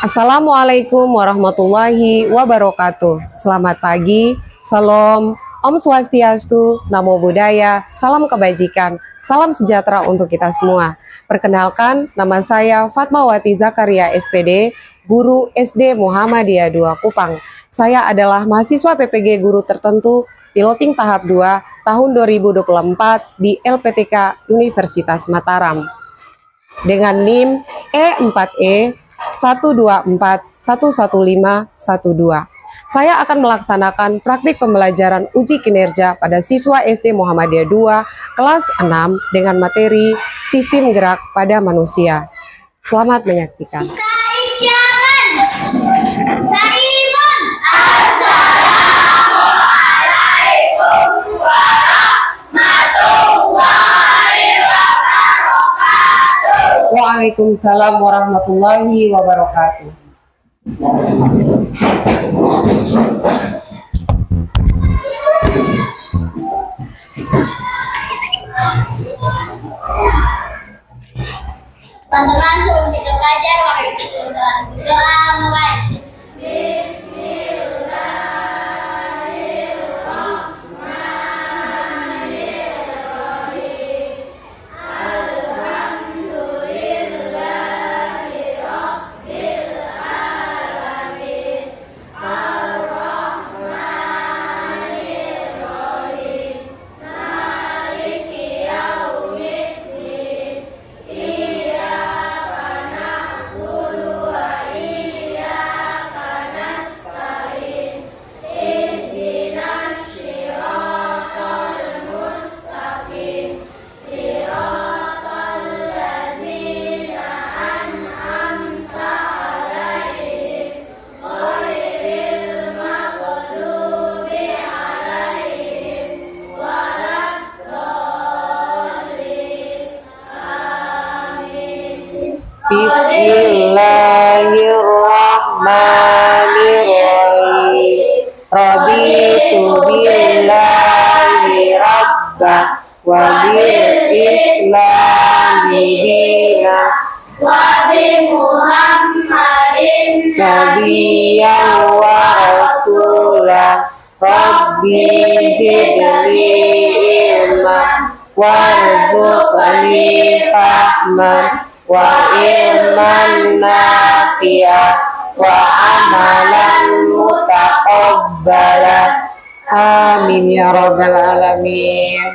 Assalamualaikum warahmatullahi wabarakatuh. Selamat pagi, salam, Om Swastiastu, Namo Buddhaya, salam kebajikan, salam sejahtera untuk kita semua. Perkenalkan, nama saya Fatmawati Zakaria SPD, Guru SD Muhammadiyah 2 Kupang. Saya adalah mahasiswa PPG Guru Tertentu Piloting Tahap 2 tahun 2024 di LPTK Universitas Mataram. Dengan NIM E4E 124-11512. Saya akan melaksanakan praktik pembelajaran uji kinerja pada siswa SD Muhammadiyah 2 kelas 6 dengan materi sistem gerak pada manusia. Selamat menyaksikan. Waalaikumsalam warahmatullahi wabarakatuh. Teman-teman, sebelum kita belajar, mari kita berdoa mulai. Bismillahirrahmanirrahim. Raditu billahi rabba wa bil islami dina Wa bi Muhammadin nabiyyan wa rasula. Rabbi zidni ilman warzuqni fahman wa ilman nafi'a wa amalan mutaqabbala. Amin ya rabbal alamin.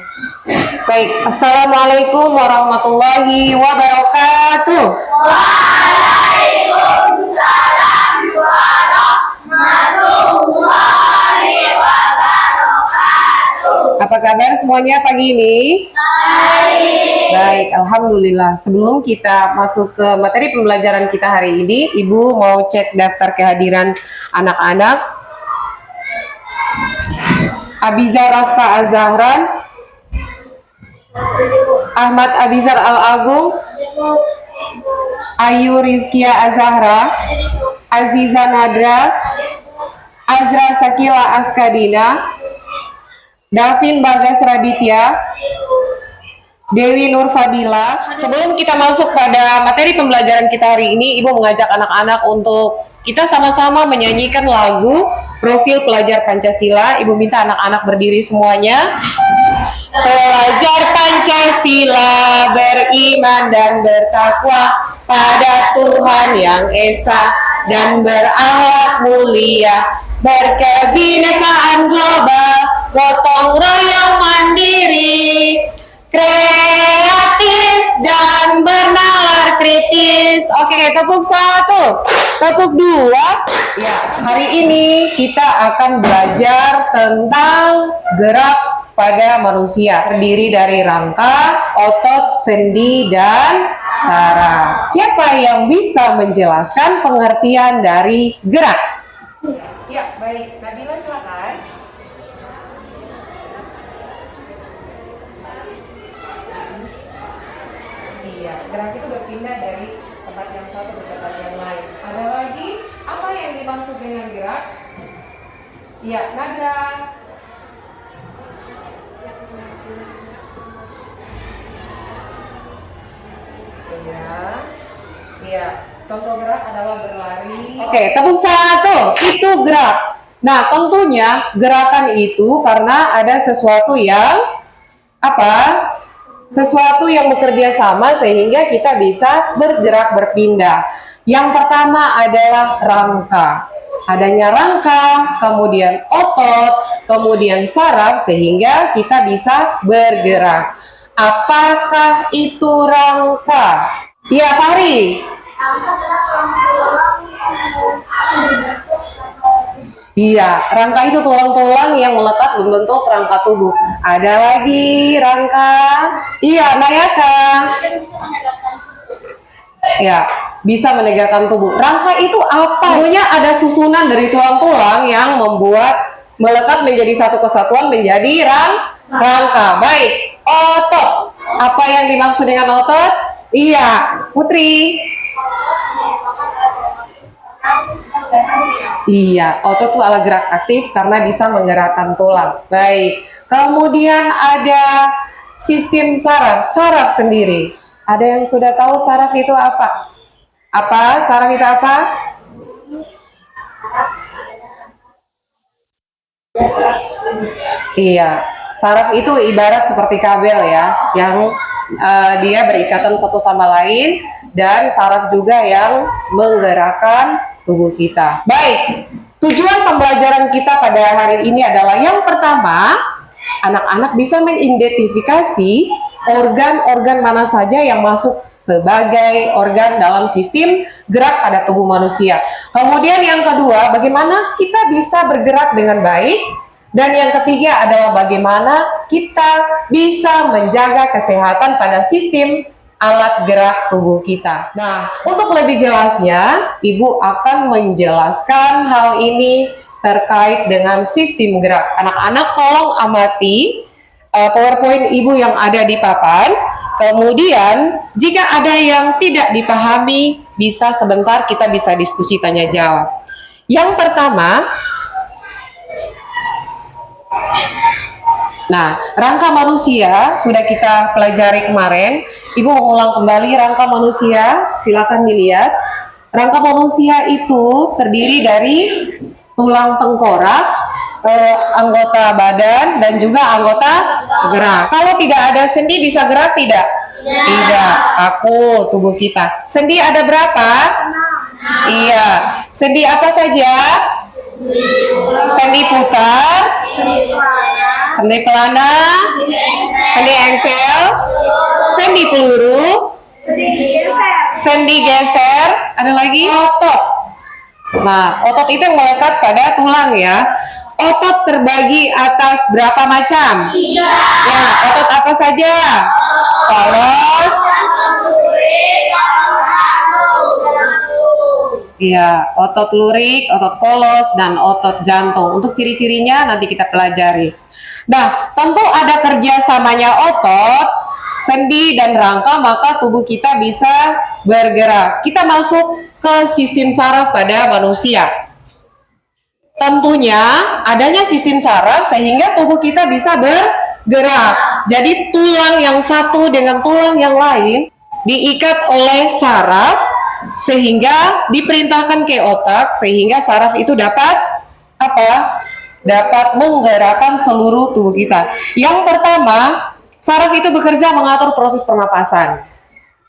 Baik, assalamualaikum warahmatullahi wabarakatuh. Waalaikumsalam warahmatullahi wabarakatuh. Apa kabar semuanya pagi ini? Baik, alhamdulillah. Sebelum kita masuk ke materi pembelajaran kita hari ini, Ibu mau cek daftar kehadiran anak-anak. Abizar Rafka Azahran, Ahmad Abizar Al-Agung, Ayu Rizkia Azahra, Aziza Nadra, Azra Sakila Askadina, Davin Bagas Raditya, Dewi Nur Fadila. Sebelum kita masuk pada materi pembelajaran kita hari ini, Ibu mengajak anak-anak untuk kita sama-sama menyanyikan lagu Profil Pelajar Pancasila. Ibu minta anak-anak berdiri semuanya. Pelajar Pancasila beriman dan bertakwa pada Tuhan Yang Esa dan berakhlak mulia, berkebinekaan global, gotong royong mandiri, kreatif dan bernalar kritis. Oke, tepuk satu, tepuk dua. Ya, hari ini kita akan belajar tentang gerak pada manusia. Terdiri dari rangka, otot, sendi, dan saraf. Siapa yang bisa menjelaskan pengertian dari gerak? Ya, baik. Nabila silakan. Iya, gerak itu berpindah dari tempat yang satu ke tempat yang lain. Ada lagi, apa yang dimaksud dengan gerak? Iya, Nada. Iya, iya. Contoh gerak adalah berlari. Oke, tepuk satu. Itu gerak. Nah, tentunya gerakan itu karena ada sesuatu yang apa? Sesuatu yang bekerja sama sehingga kita bisa bergerak berpindah. Yang pertama adalah rangka. Adanya rangka, kemudian otot, kemudian saraf sehingga kita bisa bergerak. Apakah itu rangka? Ya, Fahri. Iya, rangka itu tulang-tulang yang melekat membentuk rangka tubuh. Ada lagi rangka. Iya, Nayaka. Ya, bisa menegakkan tubuh. Rangka itu apa? Tentunya ada susunan dari tulang-tulang yang membuat melekat menjadi satu kesatuan menjadi rangka. Baik, otot. Apa yang dimaksud dengan otot? Iya, Putri. Iya, otot itu alat gerak aktif karena bisa menggerakkan tulang. Baik, kemudian ada sistem saraf. Saraf sendiri. Ada yang sudah tahu saraf itu apa? Apa? Saraf itu apa? Iya, saraf itu ibarat seperti kabel ya, yang dia berikatan satu sama lain, dan saraf juga yang menggerakkan tubuh kita. Baik, tujuan pembelajaran kita pada hari ini adalah yang pertama, anak-anak bisa mengidentifikasi organ-organ mana saja yang masuk sebagai organ dalam sistem gerak pada tubuh manusia. Kemudian yang kedua, bagaimana kita bisa bergerak dengan baik. Dan yang ketiga adalah bagaimana kita bisa menjaga kesehatan pada sistem alat gerak tubuh kita. Nah, untuk lebih jelasnya, Ibu akan menjelaskan hal ini terkait dengan sistem gerak. Anak-anak tolong amati PowerPoint Ibu yang ada di papan. Kemudian, jika ada yang tidak dipahami, bisa sebentar kita bisa diskusi tanya jawab. Yang pertama, nah, rangka manusia sudah kita pelajari kemarin. Ibu mengulang kembali rangka manusia, silakan dilihat. Rangka manusia itu terdiri dari tulang tengkorak, anggota badan, dan juga anggota gerak. Kalau tidak ada sendi bisa gerak tidak? Tidak. Aku tubuh kita. Sendi ada berapa? Iya. Sendi apa saja? Sendi putar, sendi pelana, sendi engsel, sendi peluru, sendi geser, ada lagi otot. Nah, otot itu yang melekat pada tulang ya. Otot terbagi atas berapa macam? 3. Ya, otot apa saja? Polos. Iya, otot lurik, otot polos, dan otot jantung. Untuk ciri-cirinya nanti kita pelajari. Nah, tentu ada kerjasamanya otot, sendi, dan rangka, maka tubuh kita bisa bergerak. Kita masuk ke sistem saraf pada manusia. Tentunya adanya sistem saraf sehingga tubuh kita bisa bergerak. Jadi tulang yang satu dengan tulang yang lain diikat oleh saraf sehingga diperintahkan ke otak sehingga saraf itu dapat apa? Dapat menggerakkan seluruh tubuh kita. Yang pertama, saraf itu bekerja mengatur proses pernapasan.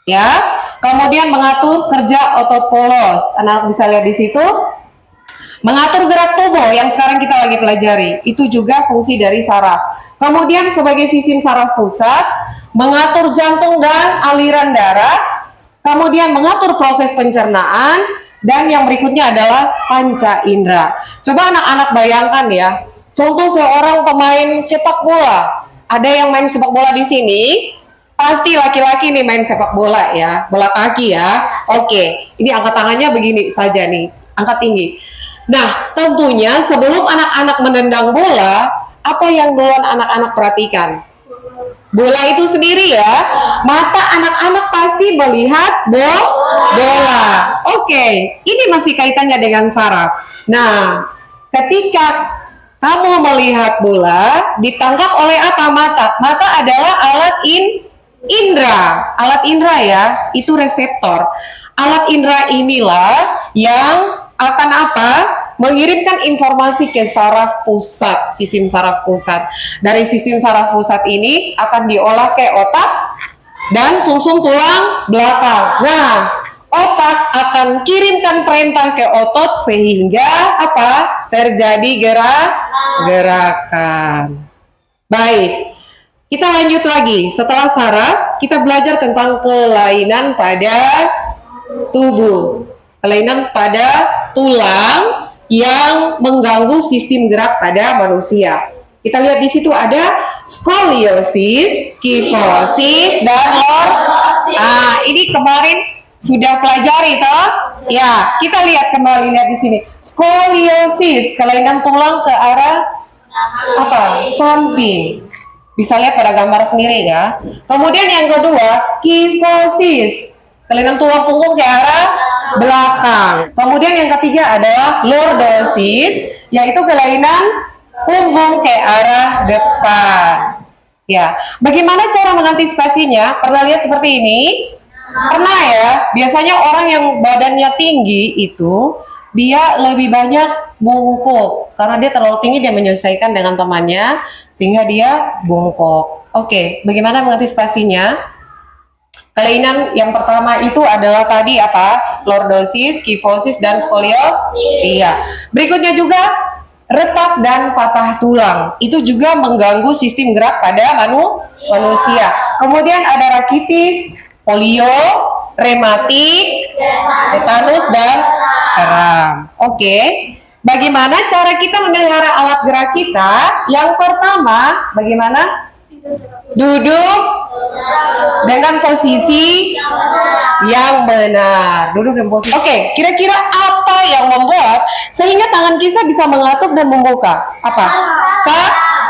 Ya. Kemudian mengatur kerja otot polos. Anak bisa lihat di situ. Mengatur gerak tubuh yang sekarang kita lagi pelajari. Itu juga fungsi dari saraf. Kemudian sebagai sistem saraf pusat, mengatur jantung dan aliran darah. Kemudian mengatur proses pencernaan, dan yang berikutnya adalah panca indera. Coba anak-anak bayangkan ya, contoh seorang pemain sepak bola. Ada yang main sepak bola di sini? Pasti laki-laki nih main sepak bola ya, bola kaki ya. Oke, ini angkat tangannya begini saja nih, angkat tinggi. Nah, tentunya sebelum anak-anak menendang bola, apa yang duluan anak-anak perhatikan? Bola itu sendiri ya, mata anak-anak pasti melihat bola. Oke, ini masih kaitannya dengan saraf. Nah, ketika kamu melihat bola, ditangkap oleh apa mata? Mata adalah alat indera. Alat indera ya, itu reseptor. Alat indera inilah yang akan apa? Mengirimkan informasi ke saraf pusat, sistem saraf pusat. Dari sistem saraf pusat ini akan diolah ke otak dan sumsum tulang belakang. Nah, otak akan kirimkan perintah ke otot sehingga apa? Terjadi gerakan. Baik, kita lanjut lagi. Setelah saraf, kita belajar tentang kelainan pada tubuh. Kelainan pada tulang yang mengganggu sistem gerak pada manusia. Kita lihat di situ ada skoliosis, kifosis, dan lordosis. Ini kemarin sudah pelajari toh? Ya, kita lihat kembali, lihat di sini. Skoliosis, kelainan tulang ke arah apa? Samping. Bisa lihat pada gambar sendiri ya. Kemudian yang kedua, kifosis, kelainan tulang punggung ke arah belakang. Kemudian yang ketiga adalah lordosis, yaitu kelainan punggung ke arah depan. Ya, bagaimana cara mengantisipasinya? Pernah lihat seperti ini? Pernah ya? Biasanya orang yang badannya tinggi itu dia lebih banyak bungkuk karena dia terlalu tinggi, dia menyesuaikan dengan temannya sehingga dia bungkuk. Oke, bagaimana mengantisipasinya? Kelainan yang pertama itu adalah tadi apa? Lordosis, kifosis, dan skoliosis. Iya. Berikutnya juga retak dan patah tulang. Itu juga mengganggu sistem gerak pada manusia. Kemudian ada rakitis, polio, rematik, tetanus, dan kram. Oke. Bagaimana cara kita memelihara alat gerak kita? Yang pertama, bagaimana? Duduk dengan posisi yang benar. Duduk dengan posisi. Oke, kira-kira apa yang membuat sehingga tangan kita bisa mengatuk dan membuka? Apa?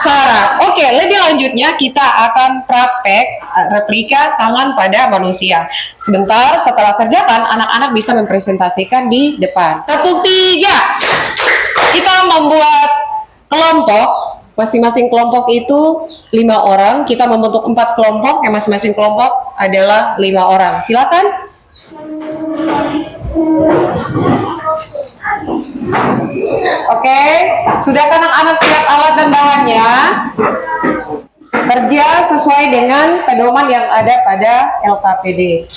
Saraf. Oke, lebih lanjutnya kita akan praktek replika tangan pada manusia. Sebentar setelah kerjakan, anak-anak bisa mempresentasikan di depan. Tepuk 3. Kita membuat kelompok. Masing-masing kelompok itu 5 orang. Kita membentuk 4 kelompok, yang masing-masing kelompok adalah 5 orang. Silakan. Oke, sudah anak-anak siap alat dan bahannya? Kerja sesuai dengan pedoman yang ada pada LKPD.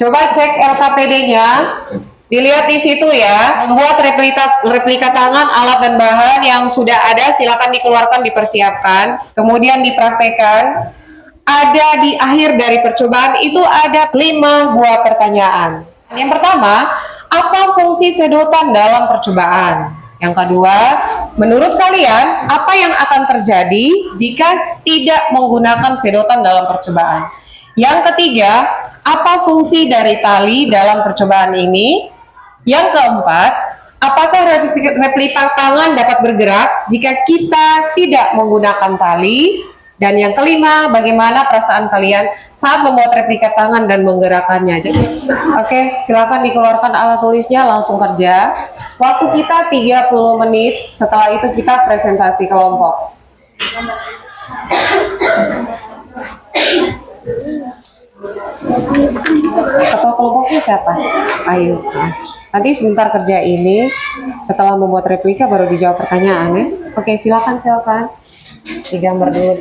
Coba cek LKPD-nya. Dilihat di situ ya, membuat replika tangan, alat dan bahan yang sudah ada silakan dikeluarkan, dipersiapkan, kemudian dipraktekkan. Ada di akhir dari percobaan itu ada 5 buah pertanyaan. Yang pertama, apa fungsi sedotan dalam percobaan? Yang kedua, menurut kalian apa yang akan terjadi jika tidak menggunakan sedotan dalam percobaan? Yang ketiga, apa fungsi dari tali dalam percobaan ini? Yang keempat, apakah replika tangan dapat bergerak jika kita tidak menggunakan tali? Dan yang kelima, bagaimana perasaan kalian saat membuat replika tangan dan menggerakkannya? Oke, silakan dikeluarkan alat tulisnya, langsung kerja. Waktu kita 30 menit, setelah itu kita presentasi kelompok. Ketua kelompoknya siapa? Ayo. Nanti sebentar kerja ini, setelah membuat replika baru dijawab pertanyaan ya. Oke, silakan. Digambar dulu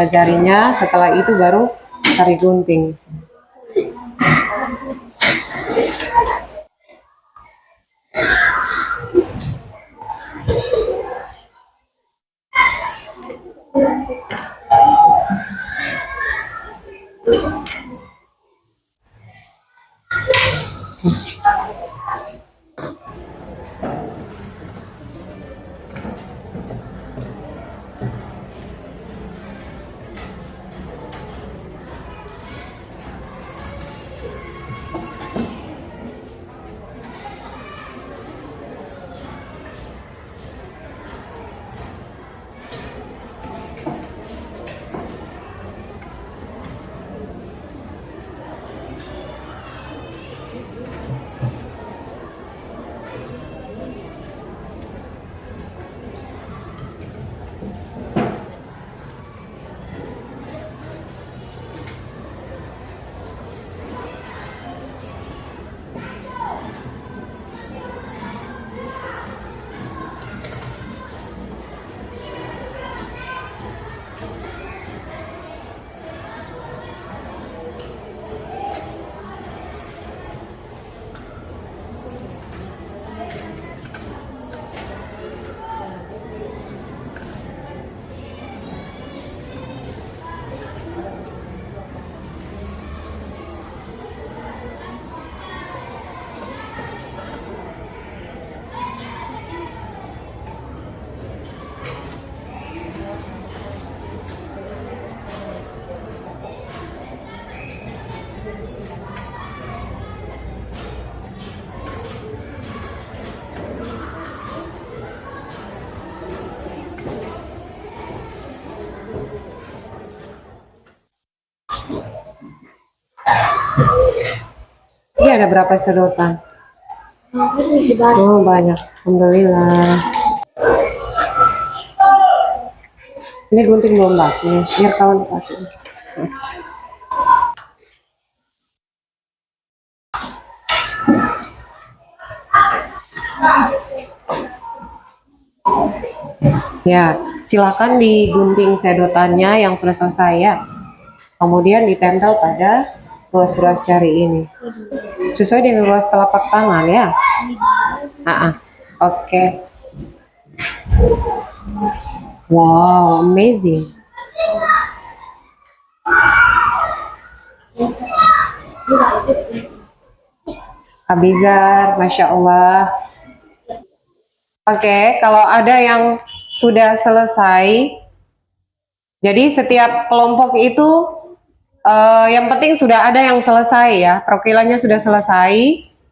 jarinya, setelah itu baru tarik gunting. Ini ada berapa sedotan? Oh, banyak. Alhamdulillah. Ini gunting belum pakai, biar kawan pakai. Ya, silakan digunting sedotannya yang sudah selesai ya. Kemudian ditempel pada ruas-ruas jari ini. Sesuai dengan ruas telapak tangan ya. Oke. Wow, amazing. Abizar, Masya Allah. Oke, kalau ada yang sudah selesai, jadi setiap kelompok itu yang penting sudah ada yang selesai ya, perwakilannya sudah selesai,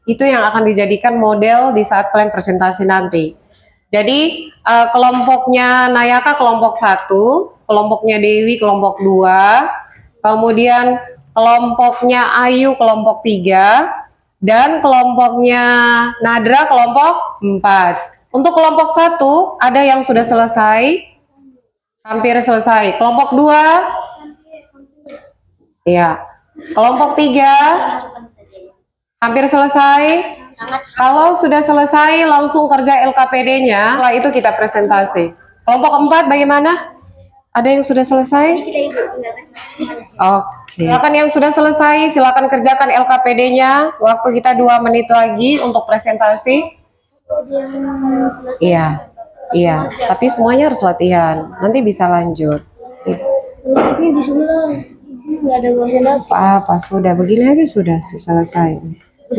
itu yang akan dijadikan model di saat kalian presentasi nanti. Jadi kelompoknya Nayaka kelompok 1, kelompoknya Dewi kelompok 2, kemudian kelompoknya Ayu kelompok 3, dan kelompoknya Nadra kelompok 4. Untuk kelompok 1 ada yang sudah selesai, hampir selesai. Kelompok 2, ya. Kelompok 3, hampir selesai. Kalau sudah selesai langsung kerja LKPD-nya, setelah itu kita presentasi. Kelompok 4 bagaimana? Ada yang sudah selesai? Oke. Silakan yang sudah selesai, silakan kerjakan LKPD-nya. Waktu kita 2 menit lagi untuk presentasi. Iya, iya. Tapi semuanya harus latihan. Nanti bisa lanjut. Tapi di sini nggak ada Apa sudah begini aja sudah selesai.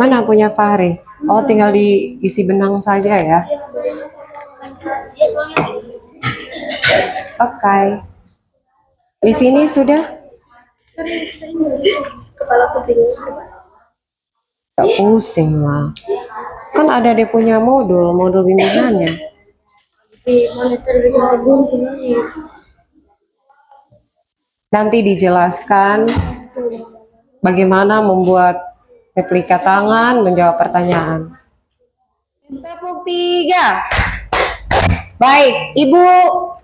Mana punya Fahri? Oh, tinggal diisi benang saja ya. Oke. Di sini sudah? Kepala pusing. Tak pusing lah. Kan ada dia punya modul bimbingannya. Di monitor bikin kebun gimana? Nanti dijelaskan bagaimana membuat replika tangan, menjawab pertanyaan. Tepuk 3. Baik, Ibu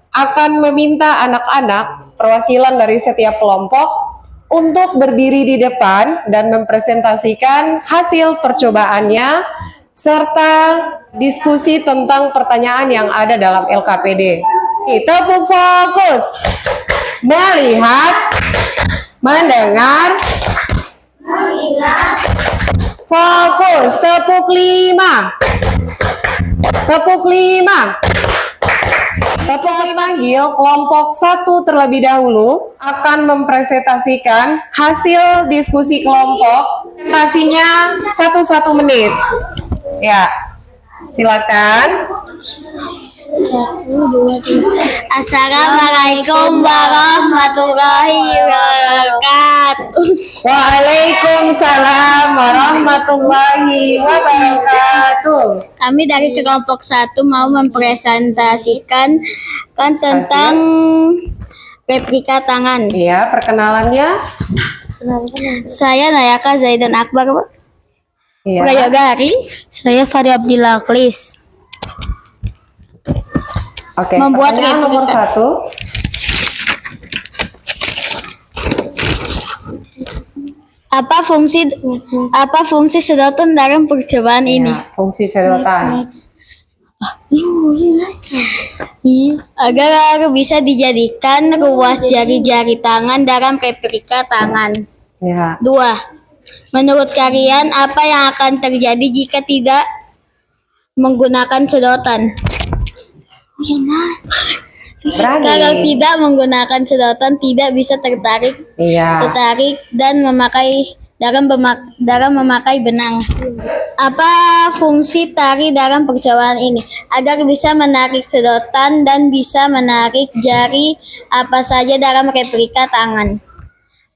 akan meminta anak-anak perwakilan dari setiap kelompok untuk berdiri di depan dan mempresentasikan hasil percobaannya serta diskusi tentang pertanyaan yang ada dalam LKPD. Tepuk fokus. Melihat, mendengar, fokus. Tepuk 5. Tepuk 5. Tepuk 5. Panggil kelompok 1 terlebih dahulu akan mempresentasikan hasil diskusi kelompok. Presentasinya 1 menit. Ya, silakan. Assalamualaikum warahmatullahi wabarakatuh. Waalaikumsalam warahmatullahi wabarakatuh. Kami dari kelompok 1 mau mempresentasikan tentang replika tangan. Iya, perkenalannya. Saya Nayaka Zaidan Akbar, Pak. Iya. Prayogari. Saya Fari Abdillah Klis. Oke, Membuat pertanyaan nomor replika. 1. Apa fungsi sedotan dalam percobaan ini? Ya, fungsi sedotan. Agar bisa dijadikan ruas jari-jari tangan dalam replika tangan. Ya. 2. Menurut kalian apa yang akan terjadi jika tidak menggunakan sedotan? Berani. Kalau tidak menggunakan sedotan tidak bisa tertarik Iya. dan memakai benang. Apa fungsi tari dalam percobaan ini? Agar bisa menarik sedotan dan bisa menarik jari apa saja dalam replika tangan.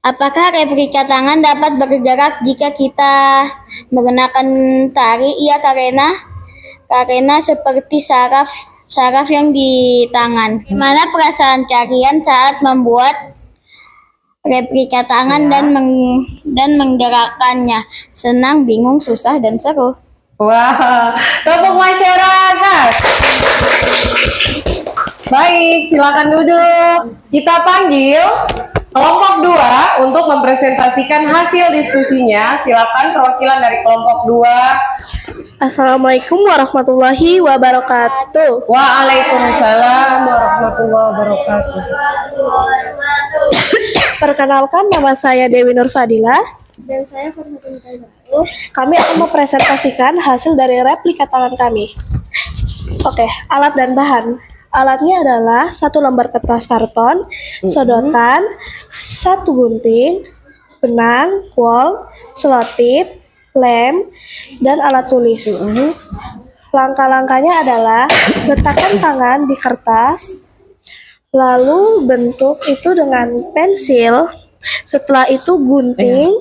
Apakah replika tangan dapat bergerak jika kita menggunakan tari? Iya, karena seperti saraf yang di tangan. Gimana perasaan kalian saat membuat replika tangan dan menggerakkannya. Senang, bingung, susah, dan seru. Wah, tepuk masyarakat. Baik, silakan duduk. Kita panggil kelompok 2 untuk mempresentasikan hasil diskusinya. Silakan perwakilan dari kelompok 2. Assalamualaikum warahmatullahi wabarakatuh. Waalaikumsalam warahmatullahi wabarakatuh. Perkenalkan, nama saya Dewi Nur Fadila. Dan saya Farhatun Baru. Kami akan mempresentasikan hasil dari replika tangan kami. Oke, alat dan bahan. Alatnya adalah 1 lembar kertas karton, sedotan, 1 gunting, benang, wol, selotip, lem, dan alat tulis. Langkah-langkahnya adalah letakkan tangan di kertas, lalu bentuk itu dengan pensil. Setelah itu gunting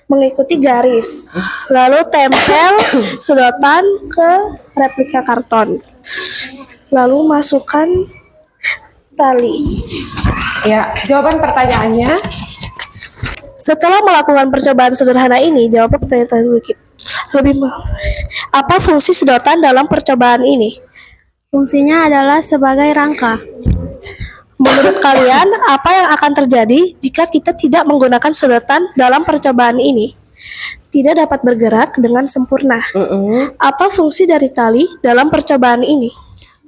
mengikuti garis, lalu tempel sedotan ke replika karton, lalu masukkan tali. Ya, jawaban pertanyaannya. Setelah melakukan percobaan sederhana ini, jawab pertanyaan apa fungsi sedotan dalam percobaan ini? Fungsinya adalah sebagai rangka. Menurut kalian, apa yang akan terjadi jika kita tidak menggunakan sedotan dalam percobaan ini? Tidak dapat bergerak dengan sempurna. Apa fungsi dari tali dalam percobaan ini?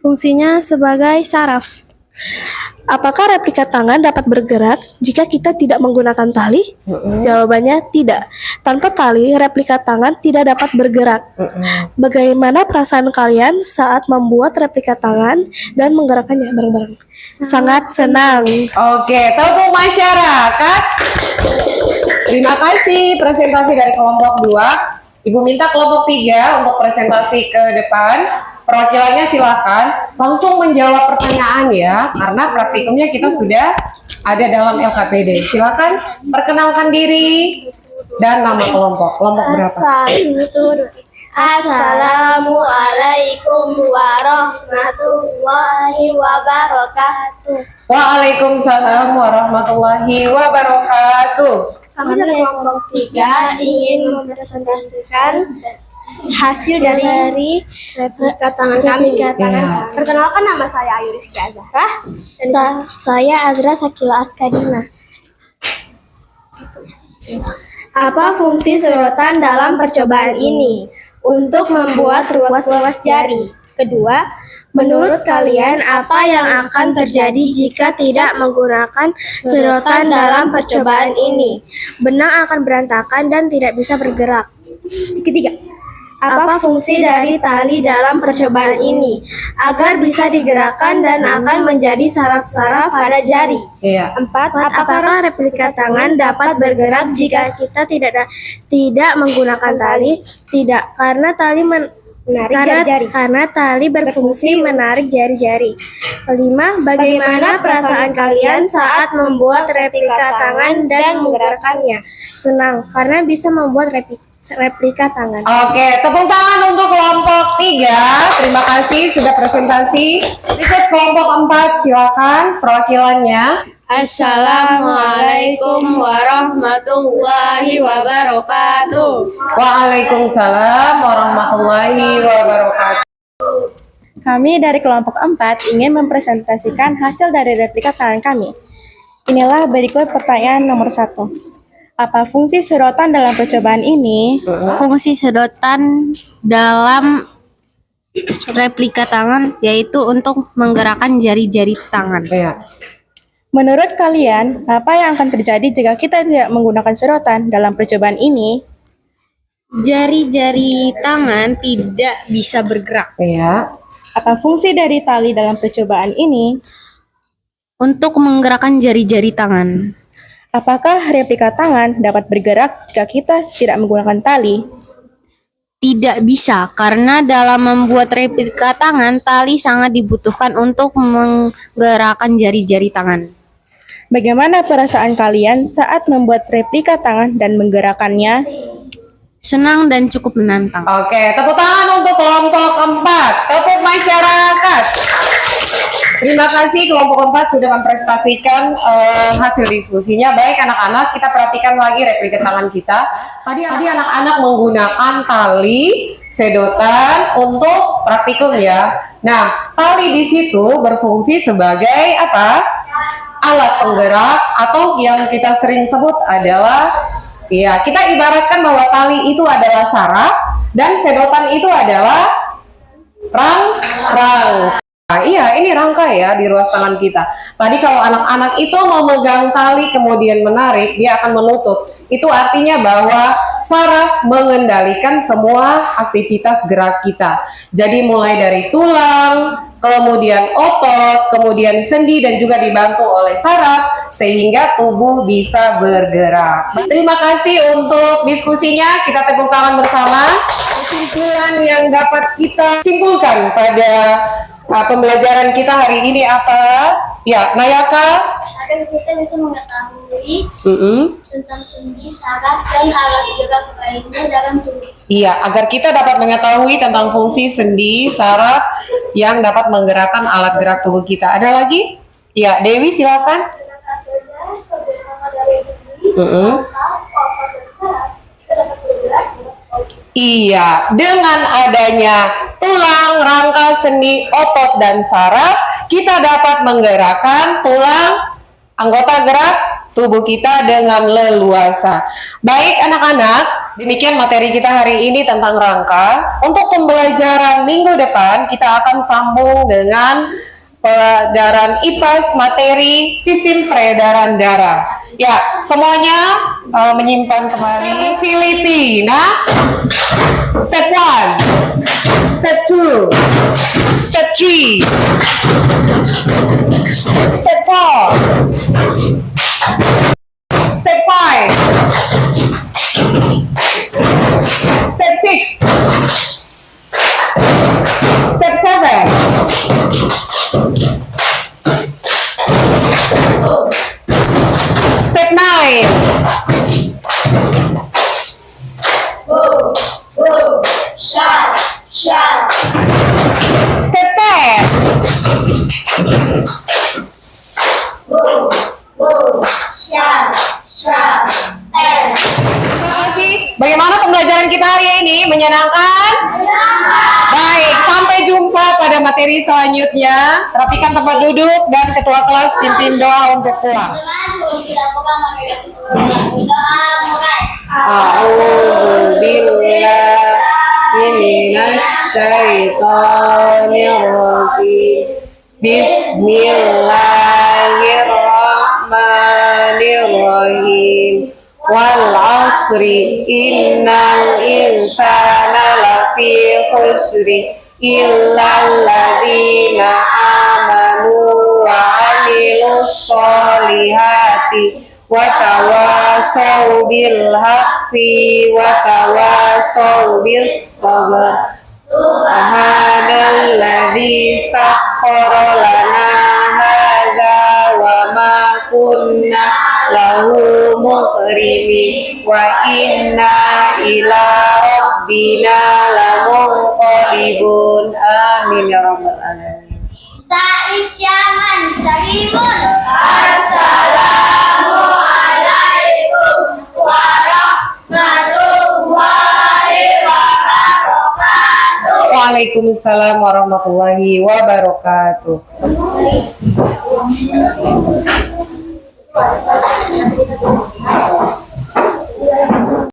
Fungsinya sebagai saraf. Apakah replika tangan dapat bergerak jika kita tidak menggunakan tali? Jawabannya tidak. Tanpa tali, replika tangan tidak dapat bergerak. Bagaimana perasaan kalian saat membuat replika tangan dan menggerakkannya bareng-bareng? Sangat senang. Oke, tepuk masyarakat. Terima kasih presentasi dari kelompok 2. Ibu minta kelompok 3 untuk presentasi ke depan. Perwakilannya silakan langsung menjawab pertanyaan ya, karena praktikumnya kita sudah ada dalam LKPD. Silakan perkenalkan diri dan nama kelompok. Kelompok berapa? Assalamualaikum warahmatullahi wabarakatuh. Waalaikumsalam warahmatullahi wabarakatuh. Kami dari kelompok 3 ingin mempresentasikan hasil dari replika tangan kami. Perkenalkan, nama saya Ayu Rizky Azhara. Saya Azra Sakila Askadina. Apa fungsi sedotan dalam percobaan ini? Untuk membuat ruas-ruas jari. Kedua, menurut kalian apa yang akan terjadi jika tidak menggunakan sedotan dalam percobaan ini? Benang akan berantakan dan tidak bisa bergerak. Ketiga, apa fungsi dari tali dalam percobaan ini? Agar bisa digerakkan dan akan menjadi saraf-saraf pada jari. Iya. 4. Apakah replika tangan dapat bergerak jika kita tidak menggunakan tali? Tidak, karena tali karena tali berfungsi menarik jari-jari. Kelima, bagaimana perasaan kalian saat membuat replika tangan dan menggerakkannya? Senang, karena bisa membuat replika tangan. Oke, tepuk tangan untuk kelompok 3. Terima kasih sudah presentasi. Berikut kelompok 4, silakan perwakilannya. Assalamualaikum warahmatullahi wabarakatuh. Waalaikumsalam warahmatullahi wabarakatuh. Kami dari kelompok 4 ingin mempresentasikan hasil dari replika tangan kami. Inilah berikut pertanyaan nomor 1. Apa fungsi sedotan dalam percobaan ini? Fungsi sedotan dalam replika tangan yaitu untuk menggerakkan jari-jari tangan. Iya. Menurut kalian, apa yang akan terjadi jika kita tidak menggunakan sedotan dalam percobaan ini? Jari-jari tangan tidak bisa bergerak. Iya. Apa fungsi dari tali dalam percobaan ini? Untuk menggerakkan jari-jari tangan. Apakah replika tangan dapat bergerak jika kita tidak menggunakan tali? Tidak bisa, karena dalam membuat replika tangan, tali sangat dibutuhkan untuk menggerakkan jari-jari tangan. Bagaimana perasaan kalian saat membuat replika tangan dan menggerakkannya? Senang dan cukup menantang. Oke, tepuk tangan untuk kelompok 4. Tepuk masyarakat. Terima kasih kelompok 4 sudah mempresentasikan hasil diskusinya. Baik anak-anak, kita perhatikan lagi replika tangan kita. Tadi anak-anak menggunakan tali sedotan untuk praktikum ya. Nah, tali di situ berfungsi sebagai apa? Alat penggerak atau yang kita sering sebut adalah ya, kita ibaratkan bahwa tali itu adalah saraf dan sedotan itu adalah rangka. Iya, ini rangka ya di ruas tangan kita. Tadi kalau anak-anak itu memegang tali kemudian menarik, dia akan menutup. Itu artinya bahwa saraf mengendalikan semua aktivitas gerak kita. Jadi mulai dari tulang, kemudian otot, kemudian sendi dan juga dibantu oleh saraf sehingga tubuh bisa bergerak. Terima kasih untuk diskusinya. Kita tepuk tangan bersama. Kesimpulan yang dapat kita simpulkan pada pembelajaran kita hari ini apa? Ya, Nayaka. Agar kita bisa mengetahui tentang sendi, saraf, dan alat gerak lainnya dalam tubuh. Iya, agar kita dapat mengetahui tentang fungsi sendi, saraf yang dapat menggerakkan alat gerak tubuh kita. Ada lagi? Ya, Dewi silakan. Kerjasama dari sendi, otot dan saraf kita dapat bergerak dengan sekali. Iya, dengan adanya tulang, rangka, sendi, otot, dan saraf, kita dapat menggerakkan tulang, anggota gerak tubuh kita dengan leluasa. Baik anak-anak, demikian materi kita hari ini tentang rangka. Untuk pembelajaran minggu depan, kita akan sambung dengan pelajaran IPAS materi sistem peredaran darah. Ya, semuanya menyimpan kembali. Filipina, step 1, step 2, step 3, step 4, step 5, step 6, step 7, step 9, step 10. Terima kasih. Bagaimana pembelajaran kita hari ini? Menyenangkan? Baik, sampai jumpa pada materi selanjutnya. Rapikan tempat duduk dan ketua kelas pimpin doa untuk pulang. A'udzubillahi minasyaitonirrajim. Bismillahirrahmanirrahim. Wal asri innal insana lafi khusri illal ladzina amanu wa amilus solihati wa tawasau bil haqqi wa tawasau bis sabr. Subhanalladzi sakhkhara lana hadza wa ma kunna lahu muqrinin wa inna ila rabbina lamunqalibun. Amin ya rabbal alamin. Taib Yaman Salimun. Assalamualaikum warahmatullahi wabarakatuh. Waalaikumsalam warahmatullahi wabarakatuh.